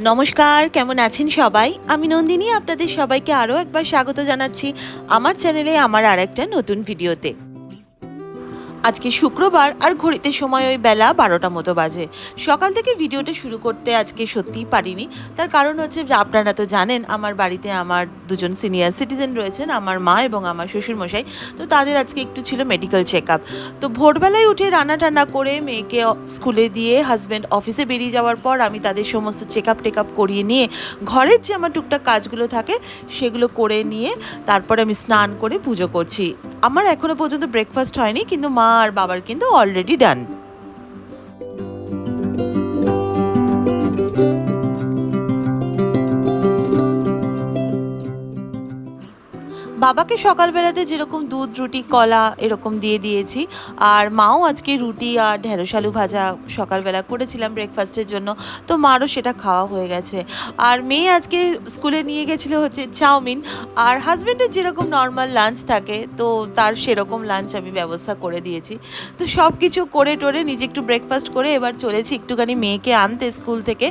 নমস্কার, কেমন আছেন সবাই? আমি নন্দিনী আপনাদের সবাইকে আরও একবার স্বাগত জানাচ্ছি আমার চ্যানেলে আমার আরেকটা নতুন ভিডিওতে। আজকে শুক্রবার আর ঘড়িতে সময় ওই বেলা 12টা মতো বাজে। সকাল থেকে ভিডিওটা শুরু করতে আজকে সত্যিই পারিনি। তার কারণ হচ্ছে যে আপনারা তো জানেন আমার বাড়িতে আমার দুজন সিনিয়র সিটিজেন রয়েছেন, আমার মা এবং আমার শ্বশুরমশাই। তো তাদের আজকে একটু ছিল মেডিকেল চেক আপ। তো ভোরবেলায় উঠে রান্না টান্না করে মেয়েকে স্কুলে দিয়ে হাজব্যান্ড অফিসে বেরিয়ে যাওয়ার পর আমি তাদের সমস্ত চেক আপ করিয়ে নিয়ে ঘরের যে আমার টুকটাক কাজগুলো থাকে সেগুলো করে নিয়ে তারপরে আমি স্নান করে পুজো করছি। আমার এখনো পর্যন্ত ব্রেকফাস্ট হয়নি, কিন্তু মা আর বাবার কিন্তু অলরেডি ডান। বাবাকে সকালবেলাতে যেরকম দুধ রুটি কলা এরকম দিয়ে দিয়েছি, আর মাও আজকে রুটি আর ঢেঁড়স আলু ভাজা সকালবেলা করেছিলাম ব্রেকফাস্টের জন্য, তো মারও সেটা খাওয়া হয়ে গেছে। আর মেয়ে আজকে স্কুলে নিয়ে গেছিলো হচ্ছে চাউমিন, আর হাজব্যান্ডের যেরকম নর্মাল লাঞ্চ থাকে তো তার সেরকম লাঞ্চ আমি ব্যবস্থা করে দিয়েছি। তো সব কিছু করে টোরে নিজে একটু ব্রেকফাস্ট করে এবার চলেছি একটুখানি মেয়েকে আনতে স্কুল থেকে।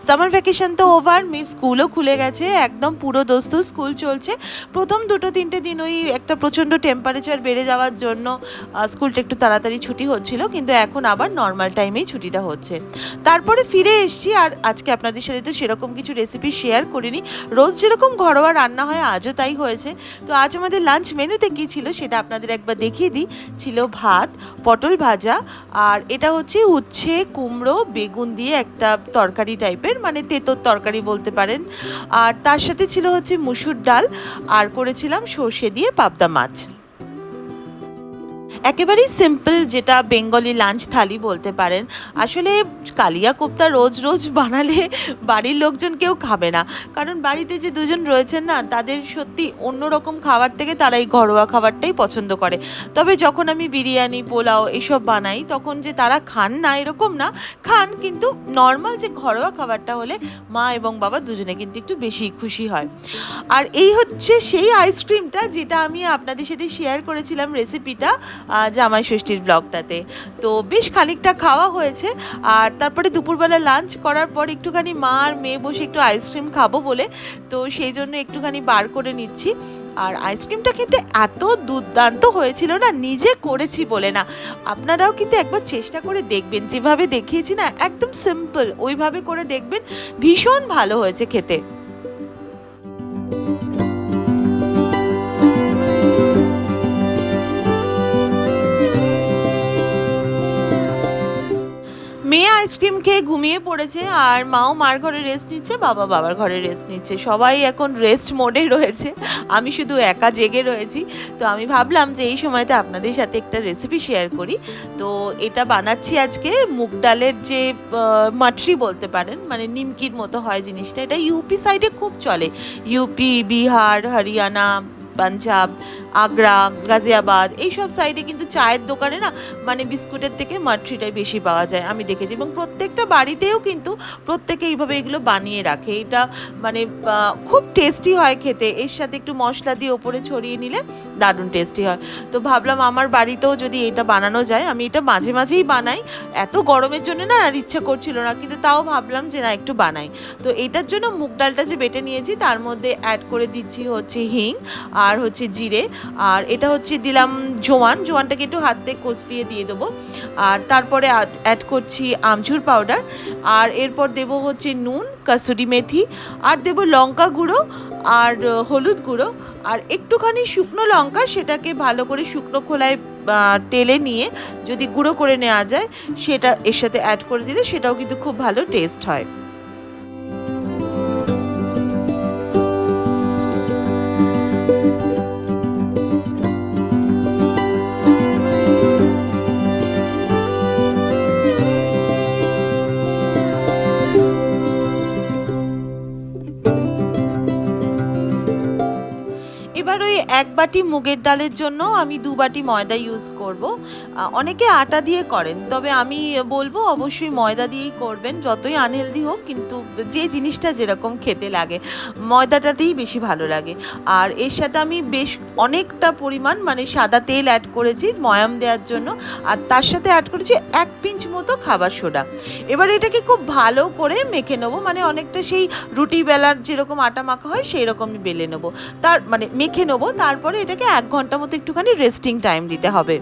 সামার ভ্যাকেশন তো ওভার, মেয়ের স্কুলও খুলে গেছে, একদম পুরো দোস্ত স্কুল চলছে। প্রথম 2-3 দিন ওই একটা প্রচণ্ড টেম্পারেচার বেড়ে যাওয়ার জন্য স্কুলটা একটু তাড়াতাড়ি ছুটি হচ্ছিল, কিন্তু এখন আবার নর্মাল টাইমেই ছুটিটা হচ্ছে। তারপরে ফিরে এসেছি, আর আজকে আপনাদের সাথে তো সেরকম কিছু রেসিপি শেয়ার করিনি। রোজ যেরকম ঘরোয়া রান্না হয় আজও তাই হয়েছে। তো আজ আমাদের লাঞ্চ মেনুতে কী ছিল সেটা আপনাদের একবার দেখিয়ে দিই। ছিল ভাত, পটল ভাজা, আর এটা হচ্ছে উচ্ছে কুমড়ো বেগুন দিয়ে একটা তরকারি টাইপের, মানে তেঁতোর তরকারি বলতে পারেন। আর তার সাথে ছিল হচ্ছে মুসুর ডাল, আর করেছিলাম সর্ষে দিয়ে পাবদা মাছ। একেবারেই সিম্পল, যেটা বেঙ্গলি লাঞ্চ থালি বলতে পারেন। আসলে কালিয়া কোপ্তা রোজ রোজ বানালে বাড়ির লোকজন কেউ খাবে না, কারণ বাড়িতে যে দুজন রয়েছেন না তাদের সত্যি অন্যরকম খাবার থেকে তারা এই ঘরোয়া খাবারটাই পছন্দ করে। তবে যখন আমি বিরিয়ানি পোলাও এসব বানাই তখন যে তারা খান না এরকম না, খান, কিন্তু নর্মাল যে ঘরোয়া খাবারটা হলে মা এবং বাবা দুজনে কিন্তু একটু বেশি খুশি হয়। আর এই হচ্ছে সেই আইসক্রিমটা যেটা আমি আপনাদের সাথে শেয়ার করেছিলাম রেসিপিটা জামাই ষষ্ঠীর ব্লগটাতে। তো বেশ খানিকটা খাওয়া হয়েছে, আর তারপরে দুপুরবেলা লাঞ্চ করার পর একটুখানি মা আর মেয়ে বসে একটু আইসক্রিম খাবো বলে, তো সেই জন্য একটুখানি বার করে নিচ্ছি। আর আইসক্রিমটা কিন্তু এত দুর্দান্ত হয়েছিল না, নিজে করেছি বলে না, আপনারাও কিন্তু একবার চেষ্টা করে দেখবেন। যেভাবে দেখিয়েছি না একদম সিম্পল ওইভাবে করে দেখবেন, ভীষণ ভালো হয়েছে খেতে। মেয়ে আইসক্রিম খেয়ে ঘুমিয়ে পড়েছে, আর মাও মার ঘরে রেস্ট নিচ্ছে, বাবা বাবার ঘরে রেস্ট নিচ্ছে, সবাই এখন রেস্ট মোডে রয়েছে, আমি শুধু একা জেগে রয়েছি। তো আমি ভাবলাম যে এই সময়তে আপনাদের সাথে একটা রেসিপি শেয়ার করি। তো এটা বানাচ্ছি আজকে মুগ ডালের যে মাটরি বলতে পারেন, মানে নিমকির মতো হয় জিনিসটা। এটা ইউপি সাইডে খুব চলে, ইউপি, বিহার, হরিয়ানা, পাঞ্জাব, আগ্রা, গাজিয়াবাদ এইসব সাইডে কিন্তু চায়ের দোকানে না মানে বিস্কুটের থেকে মাট্রিটাই বেশি পাওয়া যায় আমি দেখেছি, এবং প্রত্যেকটা বাড়িতেও কিন্তু প্রত্যেকে এইভাবে এগুলো বানিয়ে রাখে। এটা মানে খুব টেস্টি হয় খেতে, এর সাথে একটু মশলা দিয়ে ওপরে ছড়িয়ে নিলে দারুণ টেস্টি হয়। তো ভাবলাম আমার বাড়িতেও যদি এটা বানানো যায়, আমি এটা মাঝে মাঝেই বানাই, এত গরমের জন্য না আর ইচ্ছা করছিল না, কিন্তু তাও ভাবলাম যে না একটু বানাই। তো এটার জন্য মুগ ডালটা যে বেটে নিয়েছি তার মধ্যে অ্যাড করে দিচ্ছি হচ্ছে হিং আর হচ্ছে জিরে, আর এটা হচ্ছে দিলাম জোয়ানটাকে একটু হাত দিয়ে কষলিয়ে দিয়ে দেবো। আর তারপরে অ্যাড করছি আমচুর পাউডার, আর এরপর দেবো হচ্ছে নুন, কাসুরি মেথি, আর দেবো লঙ্কা গুঁড়ো আর হলুদ গুঁড়ো, আর একটুখানি শুকনো লঙ্কা, সেটাকে ভালো করে শুকনো খোলায় টেলে নিয়ে যদি গুঁড়ো করে নেওয়া যায় সেটা এর সাথে অ্যাড করে দিলে সেটাও কিন্তু খুব ভালো টেস্ট হয়। এবার ওই এক বাটি মুগের ডালের জন্য আমি 2 বাটি ময়দা ইউজ করব। অনেকে আটা দিয়ে করেন, তবে আমি বলবো অবশ্যই ময়দা দিয়েই করবেন, যতই আনহেলদি হোক, কিন্তু যে জিনিসটা যেরকম খেতে লাগে ময়দাটাতেই বেশি ভালো লাগে। আর এর সাথে আমি বেশ অনেকটা পরিমাণ মানে সাদা তেল অ্যাড করেছি ময়াম দেওয়ার জন্য, আর তার সাথে অ্যাড করেছি 1 পিঞ্চ মতো খাবার সোডা। এবার এটাকে খুব ভালো করে মেখে নেবো, মানে অনেকটা সেই রুটি বেলার যেরকম আটা মাখা হয় সেই রকমই বেলে নেবো, তার মানে মেখে নেবো। তারপরে এটাকে 1 ঘন্টা মতো একটুখানি রেস্টিং টাইম দিতে হবে।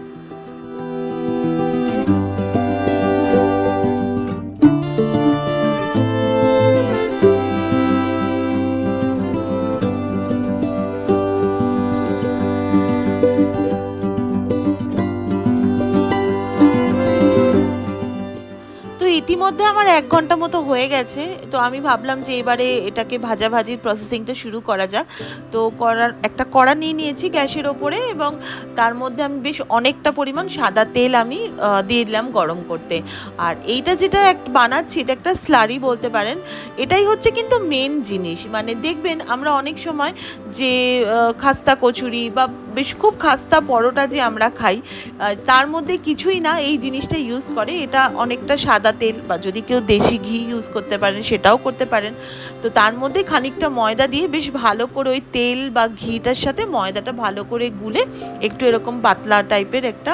তো ইতিমধ্যে আমার 1 ঘন্টা মতো হয়ে গেছে। তো আমি ভাবলাম যে এবারে এটাকে ভাজাভাজির প্রসেসিংটা শুরু করা যাক। তো একটা কড়া নিয়ে নিয়েছি গ্যাসের ওপরে, এবং তার মধ্যে আমি বেশ অনেকটা পরিমাণ সাদা তেল আমি দিয়ে দিলাম গরম করতে। আর এইটা যেটা বানাচ্ছি এটা একটা স্লারি বলতে পারেন। এটাই হচ্ছে কিন্তু মেন জিনিস। মানে দেখবেন আমরা অনেক সময় যে খাস্তা কচুরি বা বেশ খুব খাস্তা পরোটা যে আমরা খাই, তার মধ্যে কিছুই না এই জিনিসটা ইউজ করে। এটা অনেকটা সাদা তেল, বা যদি কেউ দেশি ঘি ইউজ করতে পারেন সেটাও করতে পারেন। তো তার মধ্যে খানিকটা ময়দা দিয়ে বেশ ভালো করে ওই তেল বা ঘিটার সাথে ময়দাটা ভালো করে গুলে একটু এরকম পাতলা টাইপের একটা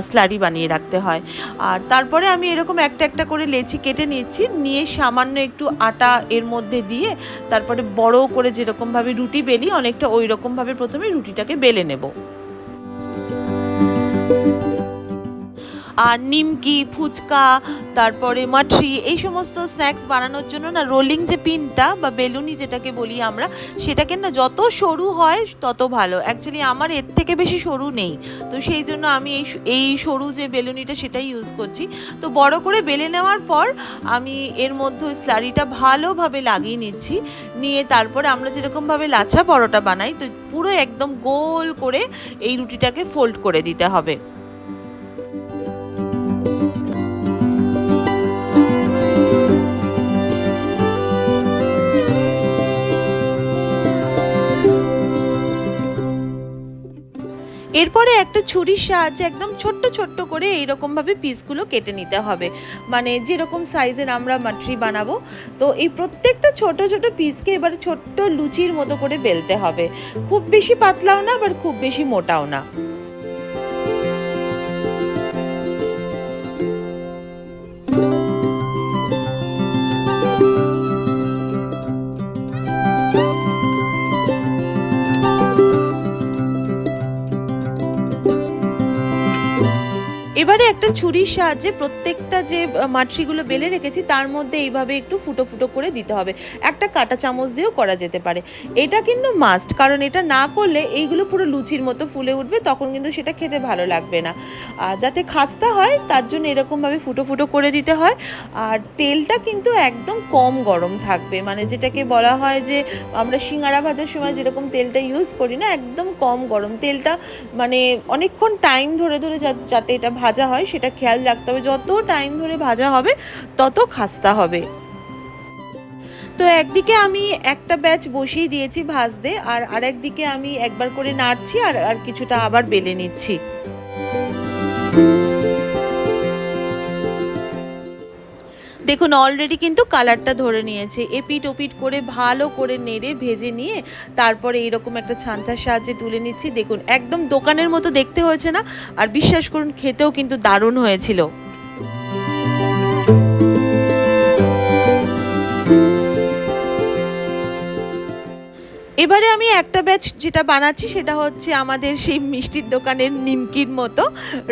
স্লারি বানিয়ে রাখতে হয়। আর তারপরে আমি এরকম একটা একটা করে লেচি কেটে নিচ্ছি, নিয়ে সামান্য একটু আটা এর মধ্যে দিয়ে তারপরে বড় করে যেরকমভাবে রুটি বেলি অনেকটা ওই রকমভাবে প্রথমে রুটিটাকে বেলে নেব। আর নিমকি, ফুচকা, তারপরে মাঠরি, এই সমস্ত স্ন্যাক্স বানানোর জন্য না রোলিং যে পিনটা বা বেলুনি যেটাকে বলি আমরা, সেটাকে না যত সরু হয় তত ভালো। অ্যাকচুয়ালি আমার এর থেকে বেশি সরু নেই, তো সেই জন্য আমি এই সরু যে বেলুনিটা সেটাই ইউজ করছি। তো বড় করে বেলে নেওয়ার পর আমি এর মধ্যে স্লারিটা ভালোভাবে লাগিয়ে নিচ্ছি, নিয়ে তারপরে আমরা যেরকমভাবে লাচ্ছা পরোটা বানাই, তো পুরো একদম গোল করে এই রুটিটাকে ফোল্ড করে দিতে হবে। এরপরে একটা ছুরির সাহায্যে একদম ছোট্ট ছোট্ট করে এইরকমভাবে পিসগুলো কেটে নিতে হবে, মানে যেরকম সাইজের আমরা মাটরি বানাবো। তো এই প্রত্যেকটা ছোট ছোট পিসকে এবার ছোট্ট লুচির মতো করে বেলতে হবে, খুব বেশি পাতলাও না আবার খুব বেশি মোটাও না। এবারে একটা ছুরির সাহায্যে প্রত্যেকটা যে মাটরিগুলো বেলে রেখেছি তার মধ্যে এইভাবে একটু ফুটো ফুটো করে দিতে হবে। একটা কাঁটা চামচ দিয়েও করা যেতে পারে। এটা কিন্তু মাস্ট, কারণ এটা না করলে এইগুলো পুরো লুচির মতো ফুলে উঠবে, তখন কিন্তু সেটা খেতে ভালো লাগবে না। যাতে খাস্তা হয় তার জন্য এরকমভাবে ফুটো ফুটো করে দিতে হয়। আর তেলটা কিন্তু একদম কম গরম থাকবে, মানে যেটাকে বলা হয় যে আমরা সিঙ্গারা ভাজার সময় যেরকম তেলটা ইউজ করি না, একদম কম গরম তেলটা, মানে অনেকক্ষণ টাইম ধরে ধরে যাতে এটা ভাজা হয় সেটা খেয়াল রাখতে হবে। যত টাইম ধরে ভাজা হবে তত খাস্তা হবে। তো একদিকে আমি একটা ব্যাচ বসিয়ে দিয়েছি ভাজতে, আর আরেকদিকে আমি একবার করে নাড়ছি আর আর কিছুটা আবার বেলে নিচ্ছি। দেখুন অলরেডি কিন্তু কালারটা ধরে নিয়েছে। এপিট ওপিট করে ভালো করে নেড়ে ভেজে নিয়ে তারপরে এইরকম একটা ছাঁচার সাহায্যে তুলে নিচ্ছি। দেখুন একদম দোকানের মতো দেখতে হয়েছে না? আর বিশ্বাস করুন খেতেও কিন্তু দারুণ হয়েছিল। এবারে আমি একটা ব্যাচ যেটা বানাচ্ছি সেটা হচ্ছে আমাদের সেই মিষ্টির দোকানের নিমকির মতো।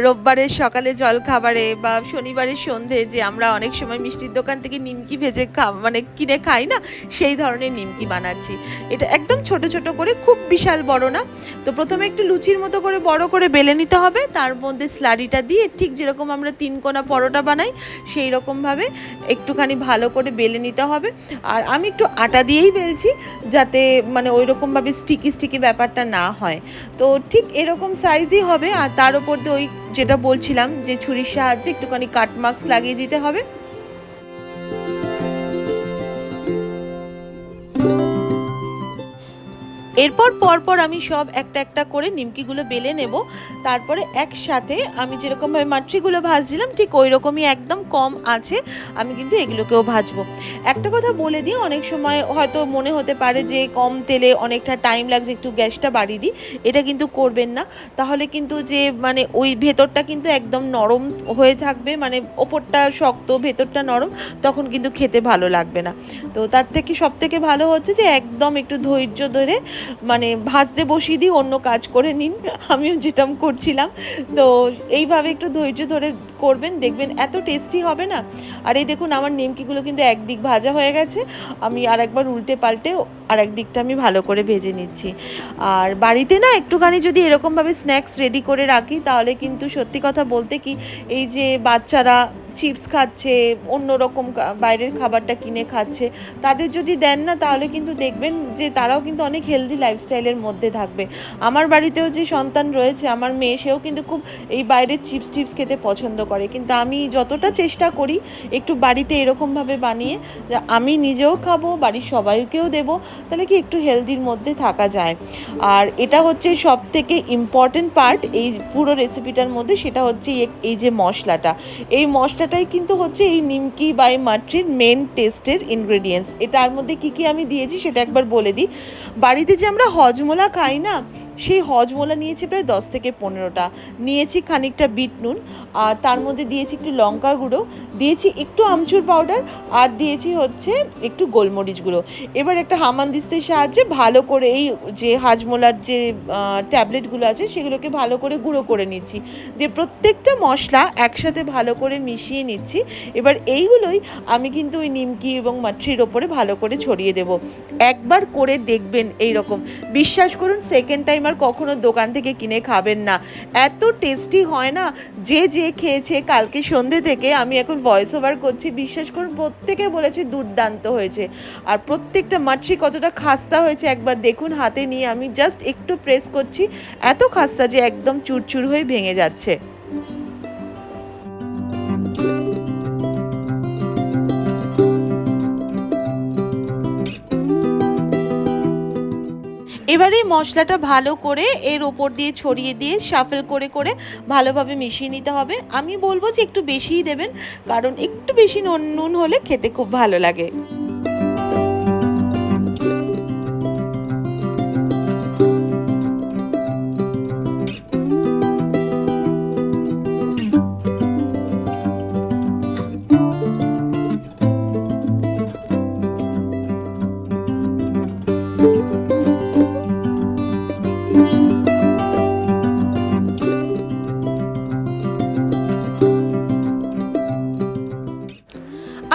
রোববারের সকালে জলখাবারে বা শনিবারের সন্ধে যে আমরা অনেক সময় মিষ্টির দোকান থেকে নিমকি ভেজে মানে কিনে খাই না, সেই ধরনের নিমকি বানাচ্ছি। এটা একদম ছোট ছোট করে, খুব বিশাল বড় না। তো প্রথমে একটু লুচির মতো করে বড় করে বেলে নিতে হবে, তার মধ্যে স্লারিটা দিয়ে ঠিক যেরকম আমরা 3 কোনা পরোটা বানাই সেই রকমভাবে একটুখানি ভালো করে বেলে নিতে হবে। আর আমি একটু আটা দিয়েই বেলছি, যাতে মানে ওই রকমভাবে স্টিকি স্টিকি ব্যাপারটা না হয়। তো ঠিক এরকম সাইজই হবে। আর তার উপর দিয়ে ওই যেটা বলছিলাম যে ছুরির সাহায্যে একটুখানি কাট মার্কস লাগিয়ে দিতে হবে। এরপর পরপর আমি সব একটা একটা করে নিমকিগুলো বেলে নেব। তারপরে একসাথে আমি যেরকমভাবে মাট্রিগুলো ভাজছিলাম ঠিক ওই রকমই একদম কম আছে আমি কিন্তু এগুলোকেও ভাজবো। একটা কথা বলে দিই, অনেক সময় হয়তো মনে হতে পারে যে কম তেলে অনেকটা টাইম লাগছে, একটু গ্যাসটা বাড়িয়ে দিই। এটা কিন্তু করবেন না, তাহলে কিন্তু যে মানে ওই ভেতরটা কিন্তু একদম নরম হয়ে থাকবে, মানে ওপরটা শক্ত ভেতরটা নরম, তখন কিন্তু খেতে ভালো লাগবে না। তো তার থেকে সব থেকে ভালো হচ্ছে যে একদম একটু ধৈর্য ধরে মানে ভাজতে বসিয়ে দিই, অন্য কাজ করে নিন। আমিও যেটাম করছিলাম। তো এইভাবে একটু ধৈর্য ধরে করবেন, দেখবেন এত টেস্টি হবে না। আর এই দেখুন আমার নিমকিগুলো কিন্তু একদিক ভাজা হয়ে গেছে, আমি আর একবার উল্টে পাল্টে আর এক দিকটা আমি ভালো করে ভেজে নিচ্ছি। আর বাড়িতে না একটুখানি যদি এরকমভাবে স্ন্যাক্স রেডি করে রাখি, তাহলে কিন্তু সত্যি কথা বলতে কি, এই যে বাচ্চারা চিপস খাচ্ছে, অন্য রকম বাইরের খাবারটা কিনে খাচ্ছে, তাদের যদি দেন না, তাহলে কিন্তু দেখবেন যে তারাও কিন্তু অনেক হেলদি লাইফস্টাইলের মধ্যে থাকবে। আমার বাড়িতেও যে সন্তান রয়েছে, আমার মেয়ে, সেও কিন্তু খুব এই বাইরের চিপস টিপস খেতে পছন্দ করে, কিন্তু আমি যতটা চেষ্টা করি একটু বাড়িতে এরকমভাবে বানিয়ে আমি নিজেও খাবো, বাড়ির সবাইকেও দেবো, তাহলে কি একটু হেলদির মধ্যে থাকা যায়। আর এটা হচ্ছে সব থেকে ইম্পর্টেন্ট পার্ট এই পুরো রেসিপিটার মধ্যে, সেটা হচ্ছে এই যে মশলাটা, এই মশলাটাই কিন্তু হচ্ছে এই নিমকি বা এই মাট্রির মেন টেস্টের ইনগ্রেডিয়েন্টস। এটার মধ্যে কি কি আমি দিয়েছি সেটা একবার বলে দিই। বাড়িতে যে আমরা হজমোলা খাই না, সেই হজমোলা নিয়েছি প্রায় 10 থেকে 15টা, নিয়েছি খানিকটা বিট নুন, আর তার মধ্যে দিয়েছি একটু লঙ্কার গুঁড়ো, দিয়েছি একটু আমচুর পাউডার, আর দিয়েছি হচ্ছে একটু গোলমরিচ গুঁড়ো। এবার একটা হামানদিস্তার সাহায্যে ভালো করে এই যে হাজমোলার যে ট্যাবলেটগুলো আছে সেগুলোকে ভালো করে গুঁড়ো করে নিচ্ছি, দিয়ে প্রত্যেকটা মশলা একসাথে ভালো করে মিশিয়ে নিচ্ছি। এবার এইগুলোই আমি কিন্তু ওই নিমকি এবং মাট্রির ওপরে ভালো করে ছড়িয়ে দেব। একবার করে দেখবেন এই রকম, বিশ্বাস করুন সেকেন্ড টাইম আর কখনো দোকান থেকে কিনে খাবেন না, এত টেস্টি হয় না। যে খেয়েছে কালকে সন্ধ্যে থেকে, আমি এখন ভয়েস ওভার করছি, বিশ্বাস করুন প্রত্যেকে বলেছে দুর্দান্ত হয়েছে। আর প্রত্যেকটা মাট্রি কতটা খাস্তা হয়েছে একবার দেখুন হাতে নিয়ে, আমি জাস্ট একটু প্রেস করছি, এত খাস্তা যে একদম চুরচুর হয়ে ভেঙে যাচ্ছে। এবারে মশলাটা ভালো করে এর ওপর দিয়ে ছড়িয়ে দিয়ে শাফেল করে করে ভালোভাবে মিশিয়ে নিতে হবে। আমি বলবো যে একটু বেশিই দেবেন, কারণ একটু বেশি নুন হলে খেতে খুব ভালো লাগে।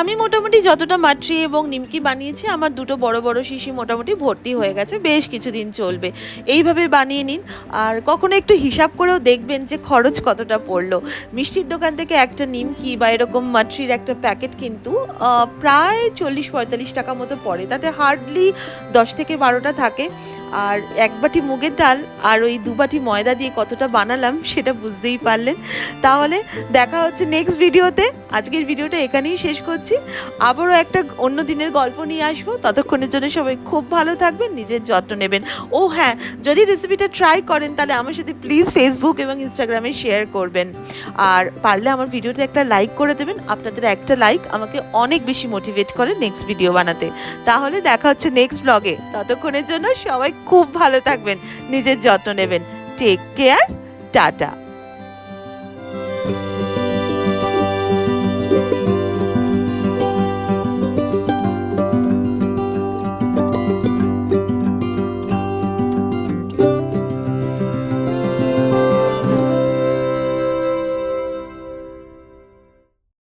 আমি মোটামুটি যতটা মাট্রি এবং নিমকি বানিয়েছি, আমার দুটো বড় বড় শিশি মোটামুটি ভর্তি হয়ে গেছে, বেশ কিছুদিন চলবে। এইভাবে বানিয়ে নিন, আর কখনো একটু হিসাব করেও দেখবেন যে খরচ কতটা পড়লো। মিষ্টির দোকান থেকে একটা নিমকি বা এরকম মাট্রির একটা প্যাকেট কিন্তু প্রায় 40-45 টাকা মতো পড়ে, তাতে হার্ডলি 10 থেকে 12টা থাকে। আর এক বাটি মুগের ডাল আর ওই 2 বাটি ময়দা দিয়ে কতটা বানালাম সেটা বুঝতেই পারলেন। তাহলে দেখা হচ্ছে নেক্সট ভিডিওতে। আজকের ভিডিওটা এখানেই শেষ করছি, আবারও একটা অন্য দিনের গল্প নিয়ে আসবো। ততক্ষণের জন্য সবাই খুব ভালো থাকবেন, নিজের যত্ন নেবেন। ও হ্যাঁ, যদি রেসিপিটা ট্রাই করেন তাহলে আমার সাথে প্লিজ ফেসবুক এবং ইনস্টাগ্রামে শেয়ার করবেন, আর পারলে আমার ভিডিওতে একটা লাইক করে দেবেন। আপনাদের একটা লাইক আমাকে অনেক বেশি মোটিভেট করে নেক্সট ভিডিও বানাতে। তাহলে দেখা হচ্ছে নেক্সট ব্লগে, ততক্ষণের জন্য সবাই খুব ভালো থাকবেন, নিজের যত্ন নেবেন। Take care, tata.